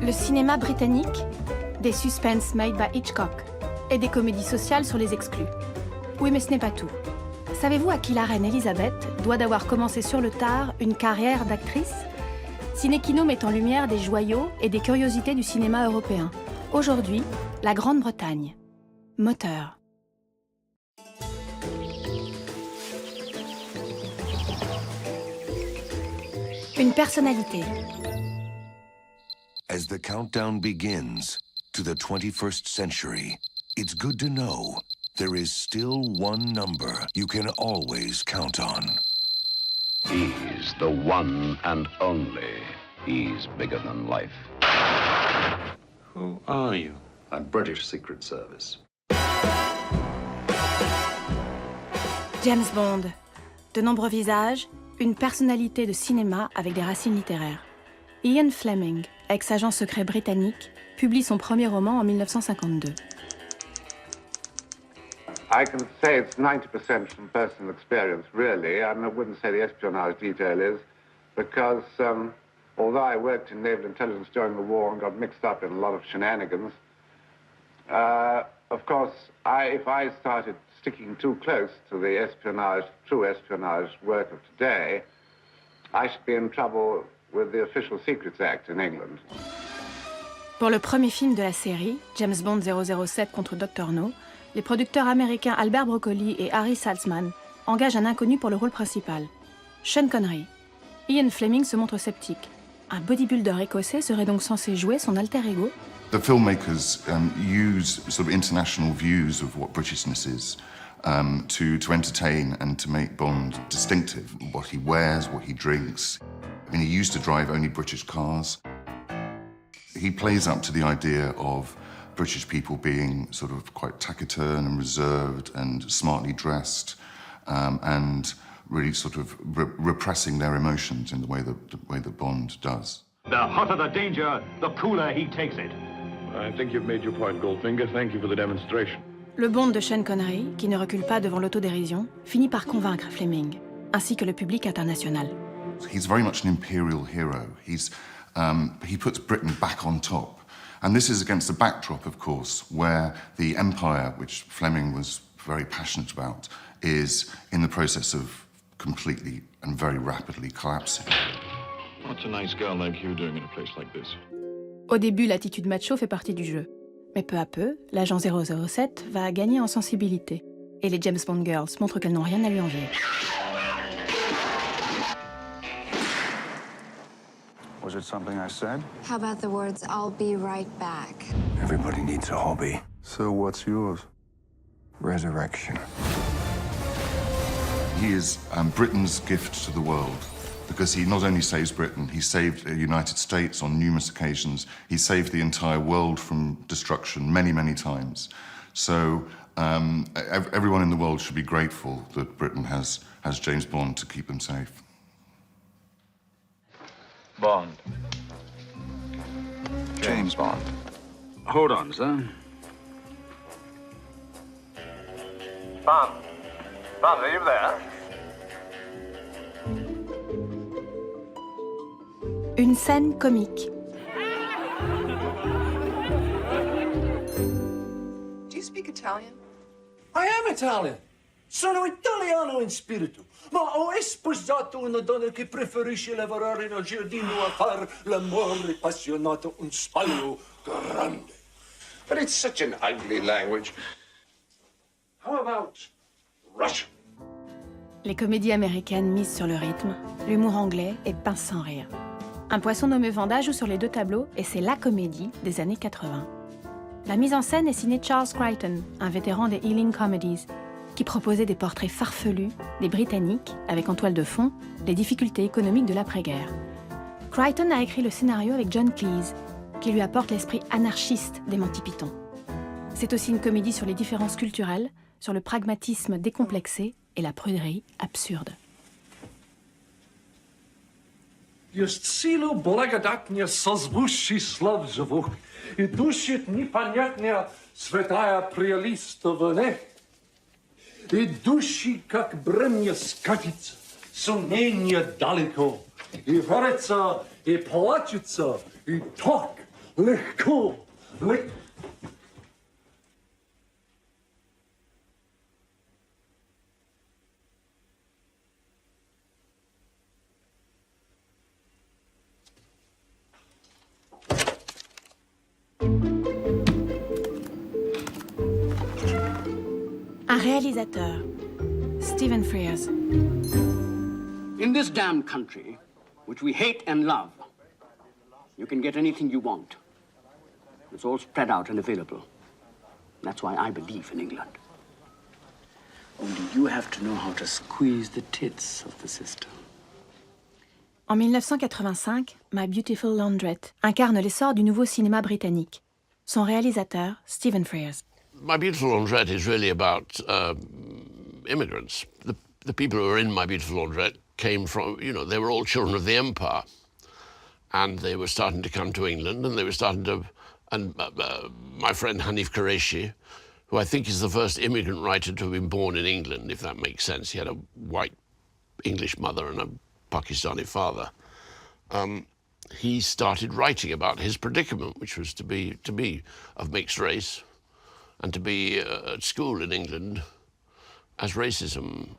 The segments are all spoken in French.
Le cinéma britannique, des suspens made by Hitchcock et des comédies sociales sur les exclus. Oui, mais ce n'est pas tout. Savez-vous à qui la reine Elisabeth doit d'avoir commencé sur le tard une carrière d'actrice? CinéKino met en lumière des joyaux et des curiosités du cinéma européen. Aujourd'hui, la Grande-Bretagne. Moteur. Une personnalité. As the countdown begins to the 21st century, it's good to know there is still one number you can always count on. He's the one and only. He's bigger than life. Who are you? I'm British Secret Service. James Bond. De nombreux visages, une personnalité de cinéma avec des racines littéraires. Ian Fleming, ex-agent secret britannique, publie son premier roman en 1952. I can say it's 90% from personal experience, really. I wouldn't say the espionage detail is, because although I worked in naval intelligence during the war and got mixed up in a lot of shenanigans, of course, if I started sticking too close to the espionage, true espionage work of today, I should be in trouble with the Official Secrets Act in England. Pour le premier film de la série, James Bond 007 contre Dr. No, les producteurs américains Albert Broccoli et Harry Saltzman engagent un inconnu pour le rôle principal, Sean Connery. Ian Fleming se montre sceptique. Un bodybuilder écossais serait donc censé jouer son alter ego? The filmmakers use sort of international views of what Britishness is to entertain and to make Bond distinctive. What he wears, what he drinks. I mean, he used to drive only British cars. He plays up to the idea of British people being sort of quite taciturn and reserved and smartly dressed and really sort of repressing their emotions in the way that Bond does. The hotter the danger, the cooler he takes it. I think you've made your point, Goldfinger. Thank you for the demonstration. Le Bond de Sean Connery, qui ne recule pas devant l'autodérision, finit par convaincre Fleming, ainsi que le public international. He's very much an imperial hero. He puts Britain back on top. And this is against the backdrop, of course, where the empire, which Fleming was very passionate about, is in the process of completely and very rapidly collapsing. What's a nice girl like you doing in a place like this? Au début, l'attitude macho fait partie du jeu. Mais peu à peu, l'agent 007 va gagner en sensibilité. Et les James Bond Girls montrent qu'elles n'ont rien à lui envier. Was it something I said? How about the words, I'll be right back? Everybody needs a hobby. So what's yours? Resurrection. He is Britain's gift to the world because he not only saves Britain, he saved the United States on numerous occasions. He saved the entire world from destruction many, many times. So everyone in the world should be grateful that Britain has James Bond to keep them safe. Bond. James Bond. Hold on, sir. Bond. Bond, are you there? Une scène comique. Do you speak Italian? I am Italian. Sono italiano in spirito, ma ho sposato una donna che preferisce lavorare nel giardino a far l'amore appassionato un spaglio grande. But it's such an ugly language. How about Russian? Les comédies américaines misent sur le rythme, l'humour anglais et pince sans rire. Un poisson nommé Vanda joue sur les deux tableaux et c'est la comédie des années 80. La mise en scène est signée Charles Crichton, un vétéran des Ealing Comedies, qui proposait des portraits farfelus des Britanniques, avec en toile de fond les difficultés économiques de l'après-guerre. Crichton a écrit le scénario avec John Cleese, qui lui apporte l'esprit anarchiste des Monty Python. C'est aussi une comédie sur les différences culturelles, sur le pragmatisme décomplexé et la pruderie absurde. Jest silu благодатня созвучий слов живых, и душит непонятная святая прелистовая. И души, как бремя скатится, сомнения далеко, и верится, и плачется, и так Les cons, les... Un réalisateur, Stephen Frears. In this damn country, which we hate and love, you can get anything you want. It's all spread out and available. That's why I believe in England. Only you have to know how to squeeze the tits of the system. En 1985, My Beautiful Laundrette incarne l'essor du nouveau cinéma britannique. Son réalisateur, Stephen Frears. My Beautiful Laundrette is really about immigrants. The people who are in My Beautiful Laundrette came from, you know, they were all children of the Empire. And they were starting to come to England, and they were starting to... And my friend Hanif Qureshi, who I think is the first immigrant writer to have been born in England, if that makes sense. He had a white English mother and a Pakistani father. He started writing about his predicament, which was to be of mixed race, and to be at school in England as racism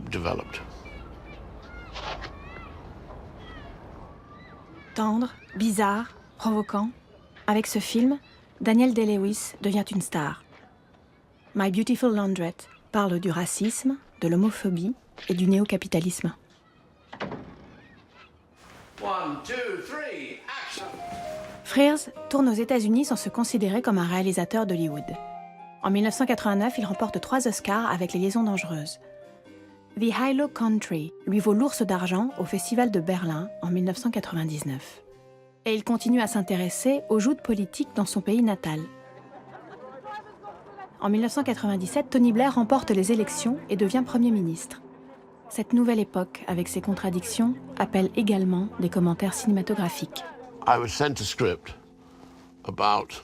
developed. Tendre, bizarre, provoquant, avec ce film, Daniel Day-Lewis devient une star. My Beautiful Laundrette parle du racisme, de l'homophobie et du néo-capitalisme. 1, 2, 3, action! Frears tourne aux États-Unis sans se considérer comme un réalisateur d'Hollywood. En 1989, il remporte 3 Oscars avec Les Liaisons dangereuses. The High-Low Country lui vaut l'Ours d'argent au Festival de Berlin en 1999. Et il continue à s'intéresser aux joutes politiques dans son pays natal. En 1997, Tony Blair remporte les élections et devient Premier ministre. Cette nouvelle époque, avec ses contradictions, appelle également des commentaires cinématographiques. I was sent a script about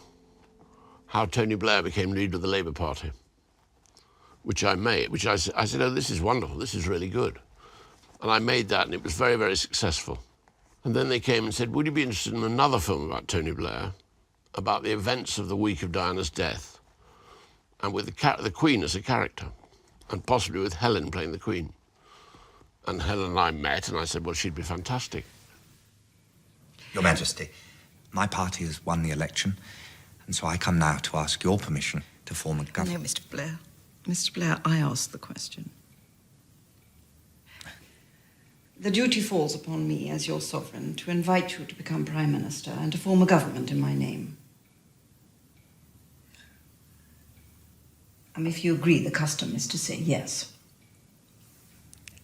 how Tony Blair became leader of the Labour Party, which I made, which I said, oh, this is wonderful, this is really good. And I made that, and it was very, very successful. And then they came and said, would you be interested in another film about Tony Blair, about the events of the week of Diana's death, and with the Queen as a character, and possibly with Helen playing the Queen. And Helen and I met, and I said, well, she'd be fantastic. Your Majesty, my party has won the election, and so I come now to ask your permission to form a government. No, Mr. Blair. Mr. Blair, I asked the question. The duty falls upon me as your sovereign to invite you to become Prime Minister and to form a government in my name. If you agree, the custom is to say yes.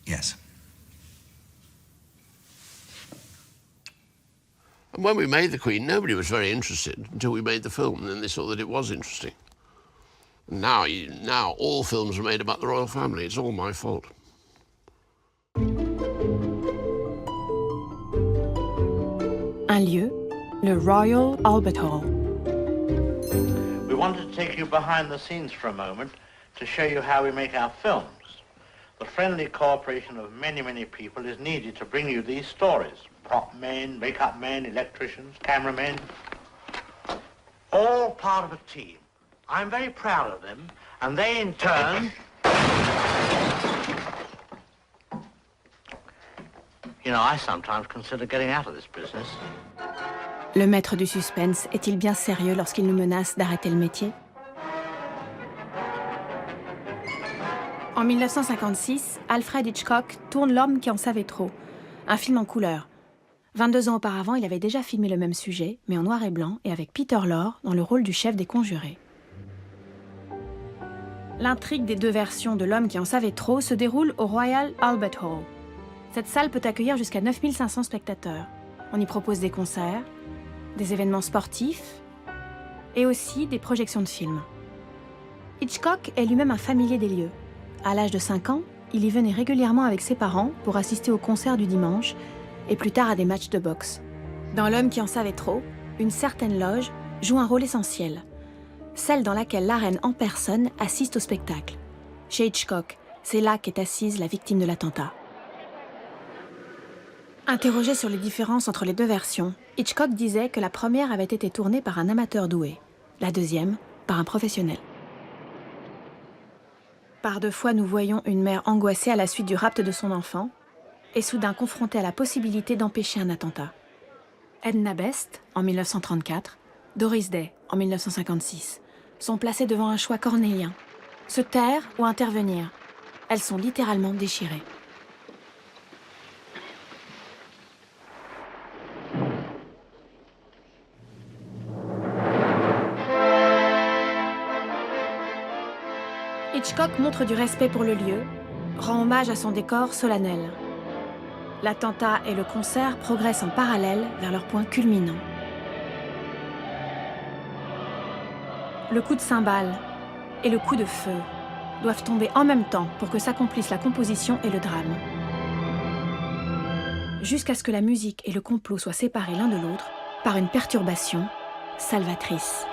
Yes. And when we made The Queen, nobody was very interested until we made the film, and then they saw that it was interesting. Now all films are made about the royal family. It's all my fault. Un lieu, le Royal Albert Hall. We wanted to take you behind the scenes for a moment to show you how we make our films. The friendly cooperation of many, many people is needed to bring you these stories. Prop men, makeup men, electricians, cameramen. All part of a team. I'm very proud of them, and they in turn... You know, I sometimes consider getting out of this business. Le maître du suspense est-il bien sérieux lorsqu'il nous menace d'arrêter le métier? En 1956, Alfred Hitchcock tourne L'homme qui en savait trop, un film en couleur. 22 ans auparavant, il avait déjà filmé le même sujet, mais en noir et blanc et avec Peter Lorre dans le rôle du chef des conjurés. L'intrigue des 2 versions de L'homme qui en savait trop se déroule au Royal Albert Hall. Cette salle peut accueillir jusqu'à 9500 spectateurs. On y propose des concerts, des événements sportifs et aussi des projections de films. Hitchcock est lui-même un familier des lieux. À l'âge de 5 ans, il y venait régulièrement avec ses parents pour assister aux concerts du dimanche et plus tard à des matchs de boxe. Dans L'homme qui en savait trop, une certaine loge joue un rôle essentiel, celle dans laquelle la reine en personne assiste au spectacle. Chez Hitchcock, c'est là qu'est assise la victime de l'attentat. Interrogé sur les différences entre les 2 versions, Hitchcock disait que la première avait été tournée par un amateur doué, la deuxième par un professionnel. Par deux fois, nous voyons une mère angoissée à la suite du rapt de son enfant et soudain confrontée à la possibilité d'empêcher un attentat. Edna Best, en 1934, Doris Day, en 1956, sont placées devant un choix cornélien. Se taire ou intervenir. Elles sont littéralement déchirées. Hitchcock montre du respect pour le lieu, rend hommage à son décor solennel. L'attentat et le concert progressent en parallèle vers leur point culminant. Le coup de cymbale et le coup de feu doivent tomber en même temps pour que s'accomplisse la composition et le drame. Jusqu'à ce que la musique et le complot soient séparés l'un de l'autre par une perturbation salvatrice.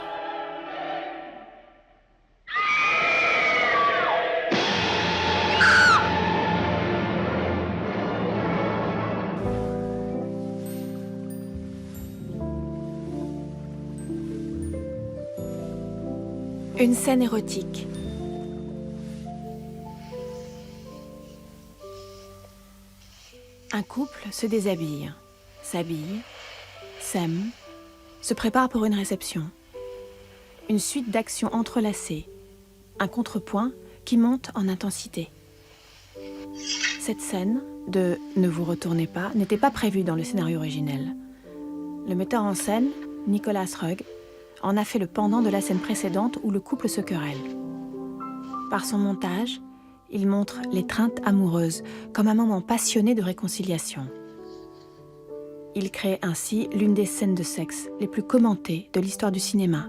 Une scène érotique. Un couple se déshabille, s'habille, s'aime, se prépare pour une réception. Une suite d'actions entrelacées, un contrepoint qui monte en intensité. Cette scène de « Ne vous retournez pas » n'était pas prévue dans le scénario originel. Le metteur en scène, Nicholas Rugg, en a fait le pendant de la scène précédente où le couple se querelle. Par son montage, il montre l'étreinte amoureuse comme un moment passionné de réconciliation. Il crée ainsi l'une des scènes de sexe les plus commentées de l'histoire du cinéma.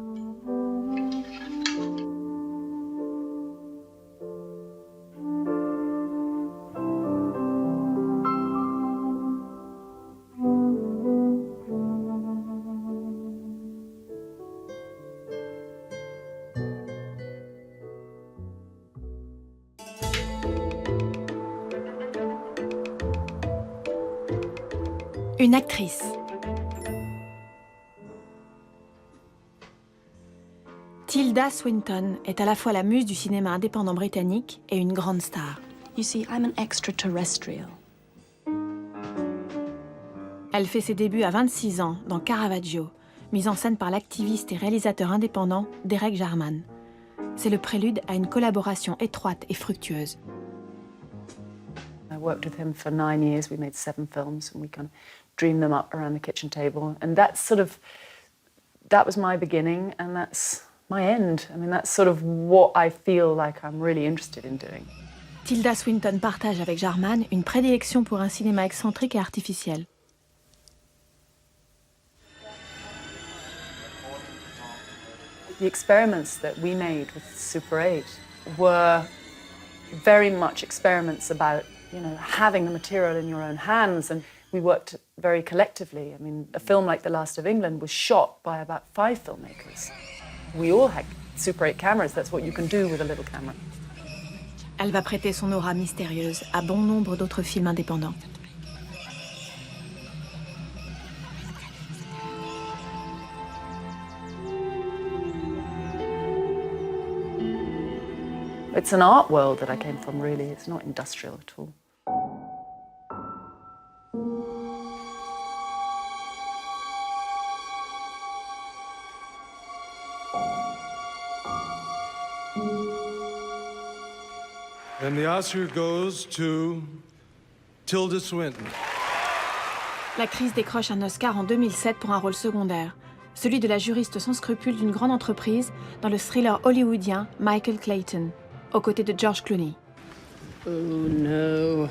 Une actrice. Tilda Swinton est à la fois la muse du cinéma indépendant britannique et une grande star. You see, I'm an extraterrestrial. Elle fait ses débuts à 26 ans dans Caravaggio, mise en scène par l'activiste et réalisateur indépendant Derek Jarman. C'est le prélude à une collaboration étroite et fructueuse. I worked with him for 9 years. We made 7 films, and we kind of dreamed them up around the kitchen table. And that was my beginning, and that's my end. I mean, that's sort of what I feel like I'm really interested in doing. Tilda Swinton partage avec Jarman une prédilection pour un cinéma excentrique et artificiel. The experiments that we made with Super 8 were very much experiments about, you know, having the material in your own hands, and we worked very collectively. I mean, a film like The Last of England was shot by about 5 filmmakers. We all had Super 8 cameras. That's what you can do with a little camera. Elle va prêter son aura mystérieuse à bon nombre d'autres films indépendants. It's an art world that I came from, really. It's not industrial at all. And the Oscar goes to Tilda Swinton. L'actrice décroche un Oscar en 2007 pour un rôle secondaire, celui de la juriste sans scrupules d'une grande entreprise dans le thriller hollywoodien Michael Clayton, aux côtés de George Clooney. Oh no.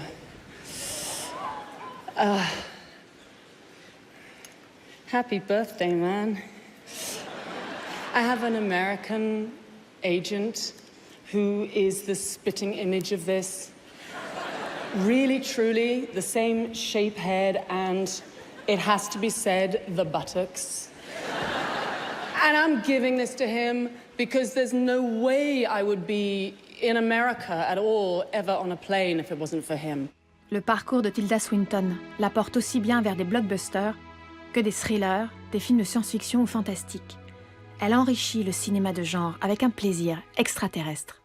Happy birthday, man. I have an American agent who is the spitting image of this. Really, truly, the same shape head and, it has to be said, the buttocks. And I'm giving this to him because there's no way I would be in America at all, ever on a plane, if it wasn't for him. Le parcours de Tilda Swinton la porte aussi bien vers des blockbusters Que des thrillers, des films de science-fiction ou fantastique. Elle enrichit le cinéma de genre avec un plaisir extraterrestre.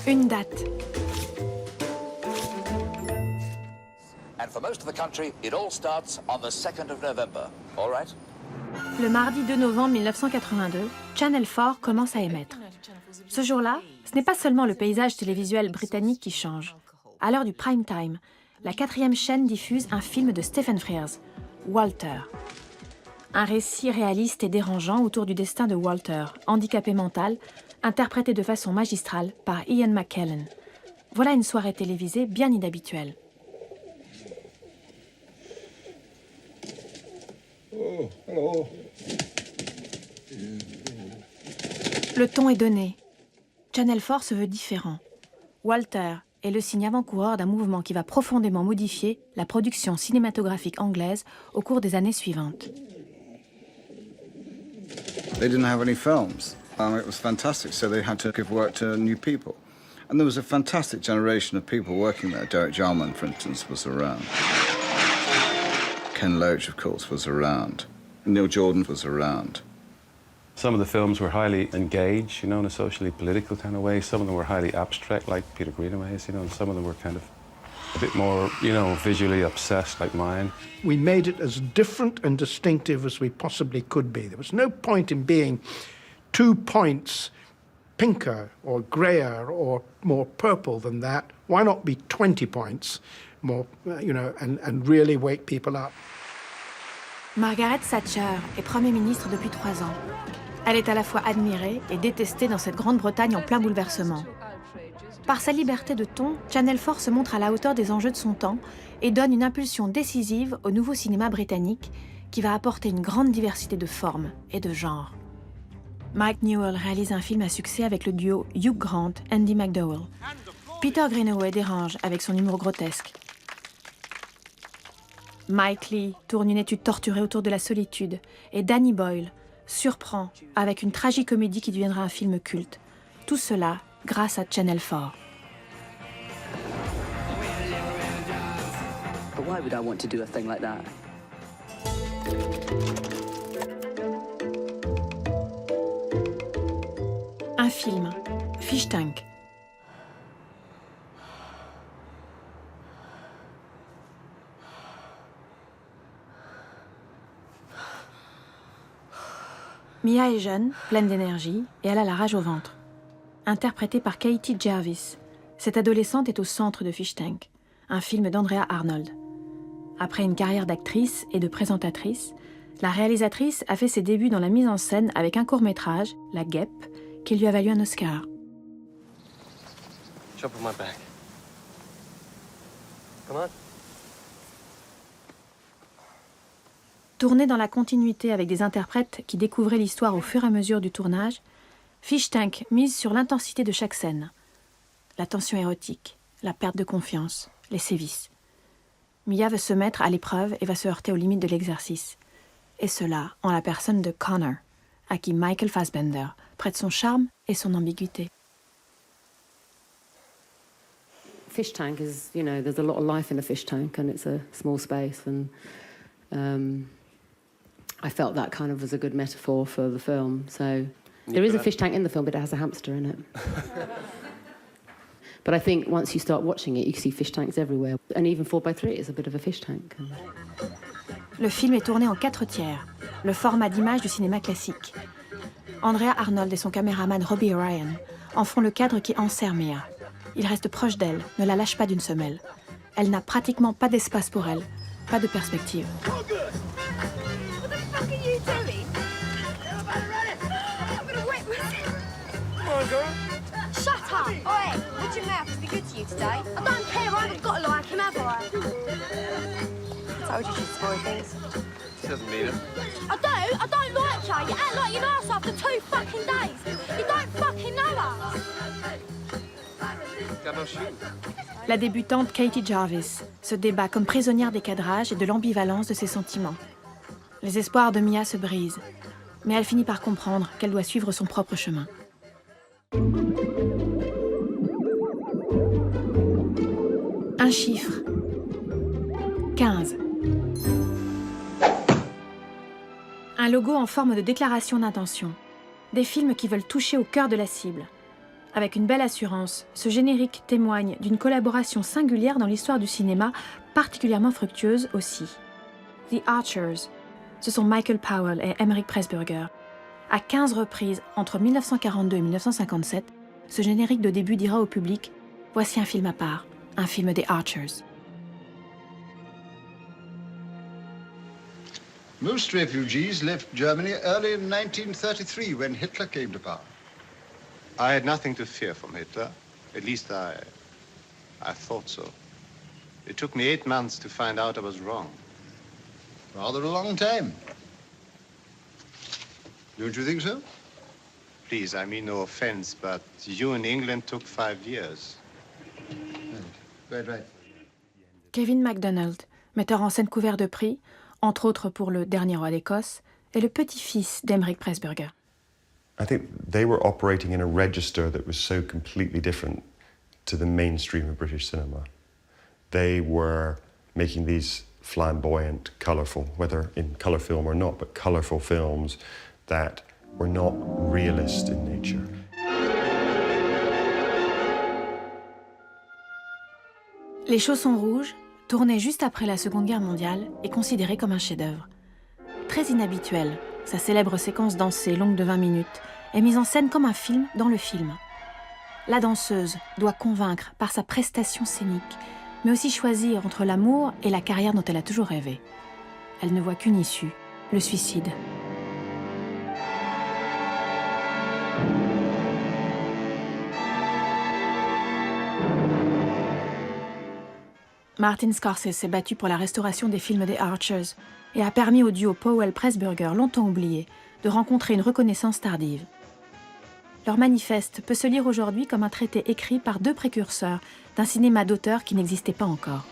Une date. And for most of the country, it all starts on the 2nd of November. All right? Le mardi 2 novembre 1982, Channel 4 commence à émettre. Ce jour-là, ce n'est pas seulement le paysage télévisuel britannique qui change. À l'heure du prime time, la 4e chaîne diffuse un film de Stephen Frears, Walter. Un récit réaliste et dérangeant autour du destin de Walter, handicapé mental, interprété de façon magistrale par Ian McKellen. Voilà une soirée télévisée bien inhabituelle. Oh, hello. Le ton est donné. Channel 4 se veut différent. Walter est le signe avant-coureur d'un mouvement qui va profondément modifier la production cinématographique anglaise au cours des années suivantes. They didn't have any films. It was fantastic, so they had to give work to new people. And there was a fantastic generation of people working there. Derek Jarman, for instance, was around. Ken Loach, of course, was around. Neil Jordan was around. Some of the films were highly engaged, in a socially political kind of way. Some of them were highly abstract, like Peter Greenaway's, and some of them were kind of a bit more, visually obsessed, like mine. We made it as different and distinctive as we possibly could be. There was no point in being 2 points pinker or grayer or more purple than that. Why not be 20 points more, and really wake people up? Margaret Thatcher est Premier ministre depuis 3 ans. Elle est à la fois admirée et détestée dans cette Grande-Bretagne en plein bouleversement. Par sa liberté de ton, Channel 4 se montre à la hauteur des enjeux de son temps et donne une impulsion décisive au nouveau cinéma britannique qui va apporter une grande diversité de formes et de genres. Mike Newell réalise un film à succès avec le duo Hugh Grant et Andy McDowell. Peter Greenaway dérange avec son humour grotesque. Mike Leigh tourne une étude torturée autour de la solitude et Danny Boyle surprend avec une tragicomédie qui deviendra un film culte. Tout cela grâce à Channel 4. But why would I want to do a thing like that? Un film, Fish Tank. Mia est jeune, pleine d'énergie, et elle a la rage au ventre. Interprétée par Katie Jarvis, cette adolescente est au centre de Fish Tank, un film d'Andrea Arnold. Après une carrière d'actrice et de présentatrice, la réalisatrice a fait ses débuts dans la mise en scène avec un court-métrage, La Guêpe, qui lui a valu un Oscar. Jump on my back. Come on. Tourné dans la continuité avec des interprètes qui découvraient l'histoire au fur et à mesure du tournage, Fish Tank mise sur l'intensité de chaque scène. La tension érotique, la perte de confiance, les sévices. Mia veut se mettre à l'épreuve et va se heurter aux limites de l'exercice. Et cela en la personne de Connor, à qui Michael Fassbender prête son charme et son ambiguïté. Fish tank is, there's a lot of life in a fish tank and it's a small space and I felt that kind of was a good metaphor for the film. So there is a fish tank in the film, but it has a hamster in it. But I think once you start watching it, you see fish tanks everywhere. And even 4x3 is a bit of a fish tank. Le film est tourné en 4/3, le format d'image du cinéma classique. Andrea Arnold et son caméraman Robbie Ryan en font le cadre qui enserre Mia. Il reste proche d'elle, ne la lâche pas d'une semelle. Elle n'a pratiquement pas d'espace pour elle, pas de perspective. Shut up! Oi! Would your mouth be good to you today? I don't care, I haven't got to like him, have I? I told you she'd spoil things. She doesn't mean it. I don't like you. You act like you know us after 2 fucking days. You don't fucking know us. Got no shoes. La débutante Katie Jarvis se débat comme prisonnière des cadrages et de l'ambivalence de ses sentiments. Les espoirs de Mia se brisent, mais elle finit par comprendre qu'elle doit suivre son propre chemin. Un chiffre, 15. Un logo en forme de déclaration d'intention. Des films qui veulent toucher au cœur de la cible. Avec une belle assurance, ce générique témoigne d'une collaboration singulière dans l'histoire du cinéma, particulièrement fructueuse aussi. The Archers, ce sont Michael Powell et Emmerich Pressburger. À 15 reprises, entre 1942 et 1957, ce générique de début dira au public « Voici un film à part, un film des Archers ». Most refugees left Germany early in 1933 when Hitler came to power. I had nothing to fear from Hitler. At least I thought so. It took me 8 months to find out I was wrong. Rather a long time. Don't you think so? Please, I mean no offense, but you in England took 5 years. Right. Kevin MacDonald, metteur en scène couvert de prix, entre autres pour Le Dernier roi d'Écosse, est le petit-fils d'Emmerich Pressburger. I think they were operating in a register that was so completely different to the mainstream of British cinema. They were making these flamboyant, colourful, whether in colour film or not, but colourful films that were not realist in nature. Les Chaussons rouges, tourné juste après la Seconde Guerre mondiale, est considéré comme un chef-d'œuvre. Très inhabituel, sa célèbre séquence dansée longue de 20 minutes est mise en scène comme un film dans le film. La danseuse doit convaincre par sa prestation scénique, mais aussi choisir entre l'amour et la carrière dont elle a toujours rêvé. Elle ne voit qu'une issue, le suicide. Martin Scorsese s'est battu pour la restauration des films des Archers et a permis au duo Powell-Pressburger, longtemps oublié, de rencontrer une reconnaissance tardive. Leur manifeste peut se lire aujourd'hui comme un traité écrit par 2 précurseurs d'un cinéma d'auteur qui n'existait pas encore.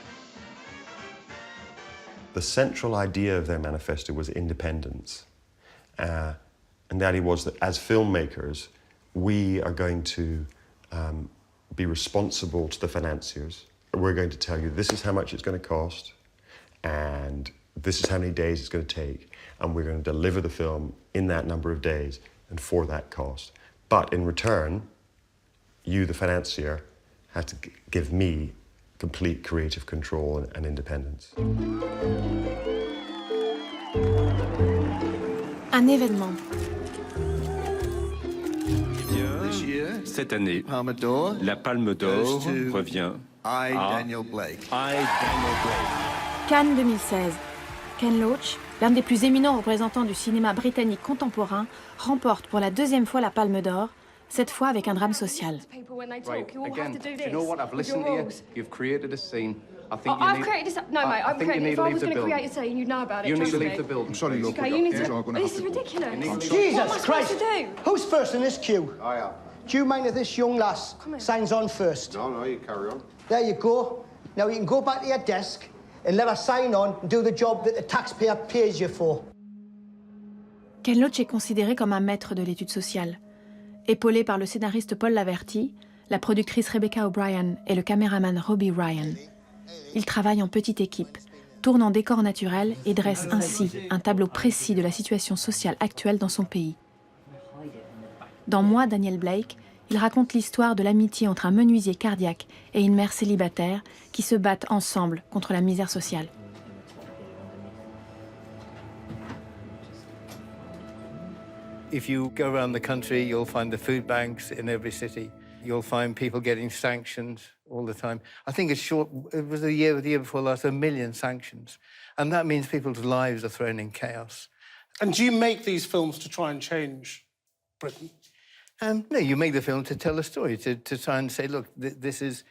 The central idea of their manifesto was independence. And that it was that as filmmakers, we are going to be responsible to the financiers. We're going to tell you this is how much it's going to cost, and this is how many days it's going to take, and we're going to deliver the film in that number of days and for that cost. But in return, you, the financier, have to give me complete creative control and independence. Un événement. Cette année, la Palme d'Or revient à Daniel Blake. Cannes 2016. Ken Loach, l'un des plus éminents représentants du cinéma britannique contemporain, remporte pour la 2e fois la Palme d'Or, cette fois avec un drame social. Right, again, do you know what? I've listened to you. You've created a scene. I think you I've need... created this. No, mate, I've created it. If I was going to create a scene, you'd know about it. You need to trust leave me. the building. I'm sorry, look. Okay, you need to. This is ridiculous. Jesus what am I Christ! supposed to do? Who's first in this queue? I am. Do you mind if this young lass signs on first? No, you carry on. There you go. Now you can go back to your desk and let her sign on and do the job that the taxpayer pays you for. Ken Loach est considéré comme un maître de l'étude sociale. Épaulé par le scénariste Paul Laverty, la productrice Rebecca O'Brien et le caméraman Robbie Ryan. Il travaille en petite équipe, tourne en décor naturel et dresse ainsi un tableau précis de la situation sociale actuelle dans son pays. Dans Moi, Daniel Blake, il raconte l'histoire de l'amitié entre un menuisier cardiaque et une mère célibataire qui se battent ensemble contre la misère sociale. If you go around the country, you'll find the food banks in every city. You'll find people getting sanctioned all the time. I think it was the year before last, 1 million sanctions. And that means people's lives are thrown in chaos. And do you make these films to try and change Britain? No, you make the film to tell a story, to try and say, look, this is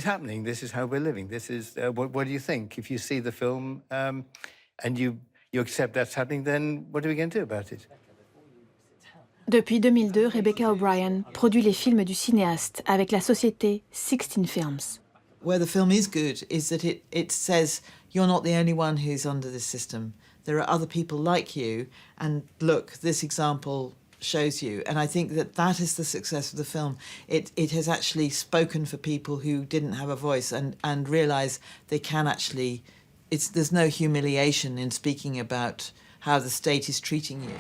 happening, this is how we're living, this is, what do you think? If you see the film and you accept that's happening, then what are we going to do about it? Depuis 2002, Rebecca O'Brien produit les films du cinéaste avec la société 16 Films. Where the film is good is that it says you're not the only one who's under this system. There are other people like you, and look, this example shows you. And I think that is the success of the film. It has actually spoken for people who didn't have a voice and realise they can actually there's no humiliation in speaking about how the state is treating you.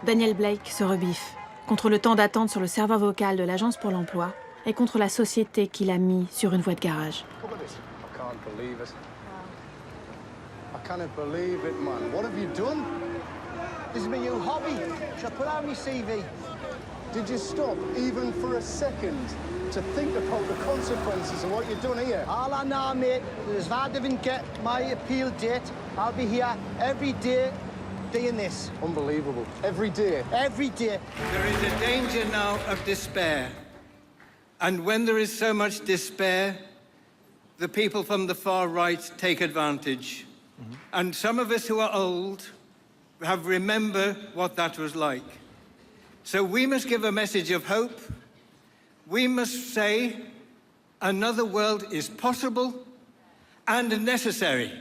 Daniel Blake se rebiffe contre le temps d'attente sur le serveur vocal de l'Agence pour l'emploi et contre la société qui l'a mis sur une voie de garage. I can't believe it. I cannot believe it, man. What have you done? This is my new hobby. Shall I put out my CV? Did you stop even for a second to think about the consequences of what you've done here? All I know, mate, is if I didn't get my appeal date, I'll be here every day doing this. Unbelievable. Every day? Every day. There is a danger now of despair. And when there is so much despair, the people from the far right take advantage. And some of us who are old have remembered what that was like. So we must give a message of hope. We must say another world is possible and necessary.